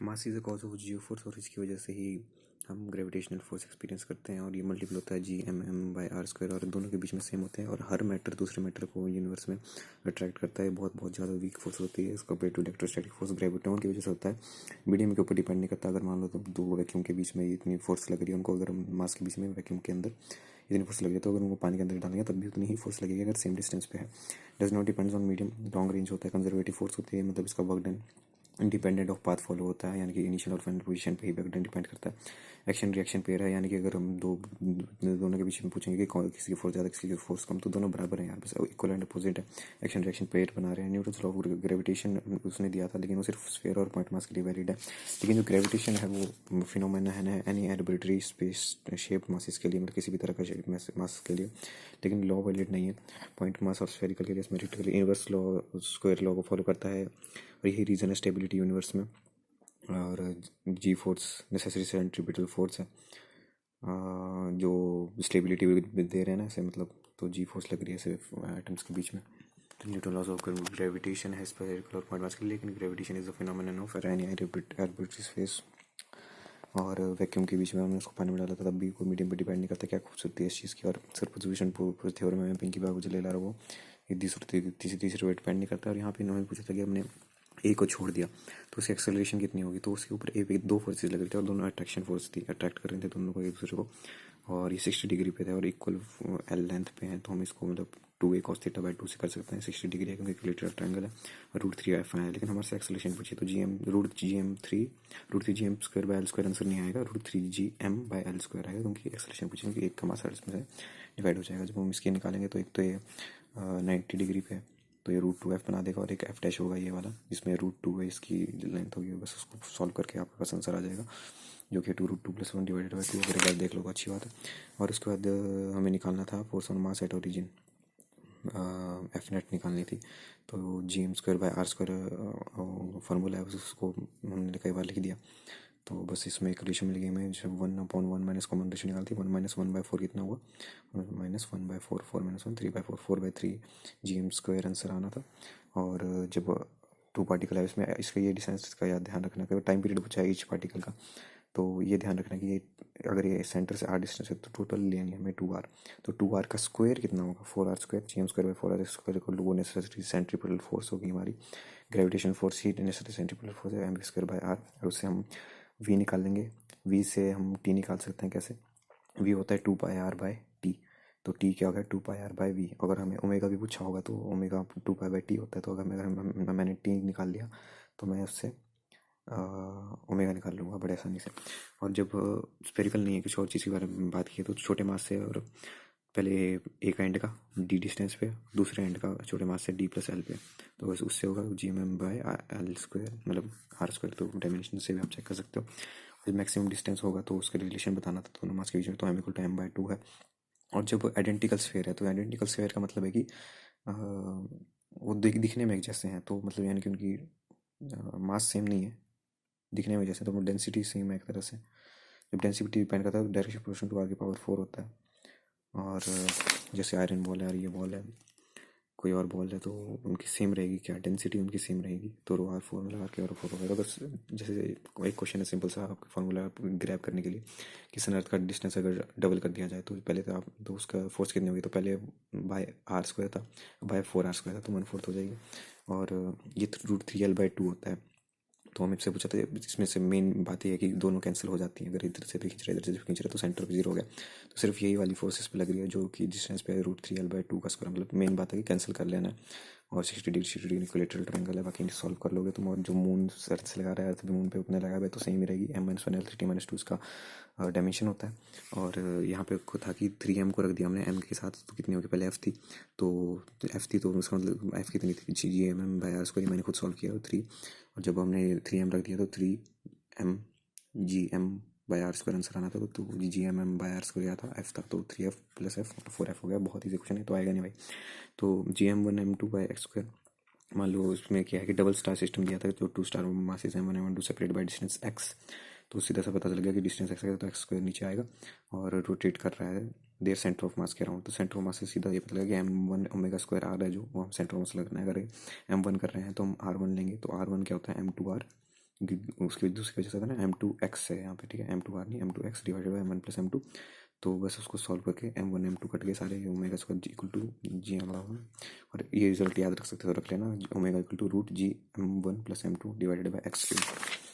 Mass is the cause of Jio force, और इसकी वजह से ही हम ग्रेविटेशनल फोर्स एक्सपीरियंस करते हैं। और ये मल्टीपल होता है G(m)/r², और दोनों के बीच में सेम होते हैं। और हर मैटर दूसरे मैटर को यूनिवर्स में अट्रैक्ट करता है। बहुत बहुत ज़्यादा वीक फोर्स होती है इसका compare to electrostatic force. Graviton की वजह से होता है, मीडियम के ऊपर डिपेंड नहीं करता। अगर मान लो तो दो वैक्यूम के बीच में इतनी फोर्स लग रही है उनको, अगर हम मास के बीच में वैक्यूम के अंदर इतनी फोर्स लगी है, तो अगर उनको पानी के अंदर डालेंगे तब भी उतनी ही फोर्स लगेगी अगर सेम डिस्टेंस पे है। Does not depends on medium. Long range होता है, कंजर्वेटिव फोर्स होती है, मतलब इसका work done independent of path follow होता है, यानी कि इनिशियल और फाइनल पोजीशन पे ही वर्क डन डिपेंड करता है। एक्शन रिएक्शन पेयर है, यानी कि अगर हम दोनों के बीच में पूछेंगे कि किसी की फोर्स ज़्यादा किसी की फोर्स कम, तो दोनों बराबर हैं, यहाँ पे इक्वल एंड अपोजिट है। एक्शन रिएक्शन पेयर बना रहे हैं। न्यूटन्स लॉ ऑफ ग्रेविटेशन उसने दिया था, लेकिन वो सिर्फ स्फीयर और पॉइंट मास के लिए वैलिड है। लेकिन जो ग्रेविटेशन है वो फिनोमेना है any arbitrary space shape masses के लिए, मतलब किसी भी तरह का मास के लिए। लेकिन लॉ वैलिड नहीं है पॉइंट मास और स्फेरिकल के लिए। इसमें इनवर्स लॉ, स्क्वायर लॉ को फॉलो करता है, और यही रीज़न है स्टेबिलिटी यूनिवर्स में। और जी फोर्स नेसेसरी सेंट्रीपिटल फोर्स है जो स्टेबिलिटी दे रहे हैं ना ऐसे, मतलब तो जी फोर्स लग रही है सिर्फ एटम्स के बीच में। तो न्यूटन लॉज ऑफ ग्रेविटेशन है स्फेरिकल और पॉइंट मास के लिए, लेकिन gravitation is a phenomenon of any arbitrary space. और वैक्यूम के बीच में हमने उसको पानी में डाला था तब भी कोई मीडियम पर डिपेंड नहीं करता। क्या खूबसूरती है इस चीज़ की। और सुपरपोजिशन थ्योरम में पिंकी बाबू जो ले ला रहा वो ये तीसरे पे डिपेंड नहीं करता। और यहाँ पे इन्होंने पूछा था कि हमने ए को छोड़ दिया तो उसकी एक्सेलरेशन कितनी होगी, तो उसके ऊपर ए पे दो फोर्सेज लग रही थी और दोनों अट्रैक्शन फोर्स थी, अट्रैक्ट कर रहे थे दोनों को एक दूसरे को। और ये 60 डिग्री पे थे और इक्वल एल लेंथ पे हैं, तो हम इसको मतलब 2a cos θ/2 से कर सकते हैं। 60 डिग्री है क्योंकि इक्विलेटरल ट्रायंगल है, और √3f है। लेकिन हमारे से एक्सेलरेशन पूछी तो √3g m/L² आंसर नहीं आएगा, √3gm/L² आएगा, क्योंकि एक्सेलरेशन पूछेंगे कि एक का मास इसमें से डिवाइड हो जाएगा। जब हम इसके निकालेंगे तो एक तो ये 90 डिग्री पे है, तो ये √2f बना देगा, और एक f डैश होगा ये वाला जिसमें √2 है इसकी लेंथ होगी। बस उसको सॉल्व करके आपके पास आंसर आ जाएगा, जो कि 2√2 + 1 डिवाइडेड बाई 2। अगर एक बार देख लो अच्छी बात है। और उसके बाद हमें निकालना था force on mass at origin, F net निकालनी थी। तो Gm²/r² फार्मूला है, उसको हमने कई बार लिख दिया। तो बस इसमें एक रेशियो मिल गई हमें, जब 1/1 माइनस कॉमन रेशियो निकालती, 1 - 1/4 कितना हुआ, -1/4, 4 - 1 3/4, 4/3 Gm² आंसर आना था। और जब 2 पार्टिकल है इसमें, इसका ये डिस्टेंस का याद ध्यान रखना कि टाइम पीरियड पूछा है ईच पार्टिकल का, तो ये ध्यान रखना कि ये अगर ये सेंटर से r डिस्टेंस है तो टोटल लेनी है हमें 2r। तो 2r का स्क्वायर कितना होगा, 4r²। Gm²/4r² वो नेसेसरी सेंट्रीपिटल फोर्स होगी हमारी। ग्रेविटेशन फोर्स ही नेसेसरी सेंट्रीपिटल फोर्स है mv²/r। और उससे हम v निकाल लेंगे। v से हम t निकाल सकते हैं कैसे, v होता है 2πr/t। तो t क्या होगा, 2πr/v। अगर हमें ओमेगा भी पूछा होगा तो ओमेगा 2π/t होता है। तो अगर मैंने t निकाल लिया तो मैं उससे ओमेगा निकाल लूँगा बड़े आसानी से। और जब स्फेरिकल नहीं है, किसी और चीज़ के बारे में बात की है, तो छोटे मास से, और पहले एक एंड का d डिस्टेंस पे, दूसरे एंड का छोटे मास से d + l पे, तो बस उससे होगा Gm/L², मतलब r²। तो डायमेंशन से भी आप चेक कर सकते हो। और मैक्सिमम डिस्टेंस होगा तो उसका रिलेशन बताना था दोनों मास के बीच में, तो m = m/2 है। और जब आइडेंटिकल स्फेयर है, तो आइडेंटिकल स्फेयर का मतलब है कि वो दिखने में एक जैसे हैं, तो मतलब यानी कि उनकी मास सेम नहीं है, दिखने में जैसे, तो डेंसिटी सेम है एक तरह से। जब डेंसिटी डिपेंड करता है तो डायरेक्शन प्रोपोर्शनल टू r⁴ होता है। और जैसे आयरन बॉल है और ये बॉल है, कोई और बॉल है, तो उनकी सेम रहेगी, क्या डेंसिटी उनकी सेम रहेगी, तो ρ r⁴ मतलब r⁴ होगा। तो बस जैसे एक क्वेश्चन है सिंपल सा आपका फॉर्मूला ग्रैब करने के लिए कि सन अर्थ का डिस्टेंस अगर डबल कर दिया जाए तो पहले तो आप तो उसका फोर्स कितनी होगी, तो पहले r² था, बाय 4r² था, तो 1/4 हो जाएगी। और ये √3l/2 होता है। तो हम इससे पूछा था, इसमें से मेन बात ये है कि दोनों कैंसिल हो जाती हैं, अगर इधर से भी खींच रहे इधर से भी खींच रहे तो सेंटर पे 0 हो गया। तो सिर्फ यही वाली फोर्सेस पे लग रही है जो कि डिस्टेंस पे √3l/2 का स्क्वायर, मतलब मेन बात है कि कैंसिल कर लेना है। और 60 डिग्री इक्विलेटरल ट्रायंगल है, बाकी सॉल्व कर लोगे तुम। और जो मून अर्थ से लगा रहा है, अर्थ भी मून पे उतने लगा हुआ है, तो सही में रहेगी। m-1 L3t-2 इसका डायमेंशन होता है। और यहाँ पे था कि 3m को रख दिया हमने m के साथ, तो कितनी होगी, पहले f थी, तो f थी तो उसका मतलब f कितनी थी, Gm/r², मैंने खुद सॉल्व किया 3। और जब हमने 3m रख दिया तो 3m Gm/r² आंसर आना था, तो Gm/r² आया था, f था, तो 3f + f 4f हो गया। बहुत ईजी क्वेश्चन है, तो आएगा नहीं भाई। तो Gm1 m2/x², मान लो उसमें क्या है कि डबल स्टार सिस्टम दिया था, तो 2 star masses m1 m2 separate by distance x। तो सीधा सा पता चल गया कि डिस्टेंस x है तो x² नीचे आएगा, और रोटेट कर रहा है देयर सेंटर ऑफ मास के अराउंड। तो सेंटर ऑफ मास से सीधा ये पता लगा कि m1 ω² r है, जो वो हम सेंटर ऑफ मास लगना है। अगर m1 कर रहे हैं तो हम r1 लेंगे, तो r1 क्या होता है m2r उसकी दूसरी वजह से था ना m2x है यहाँ पे, ठीक है, m2r नहीं m2x divided by m1 plus m2। तो बस उसको सॉल्व करके m1 m2 कट गए सारे, ओमेगा स्क्वायर इक्वल टू जी आना होगा। और ये रिजल्ट याद रख सकते हो, रख लेना, omega equal to root g m1 plus m2 divided by x cube.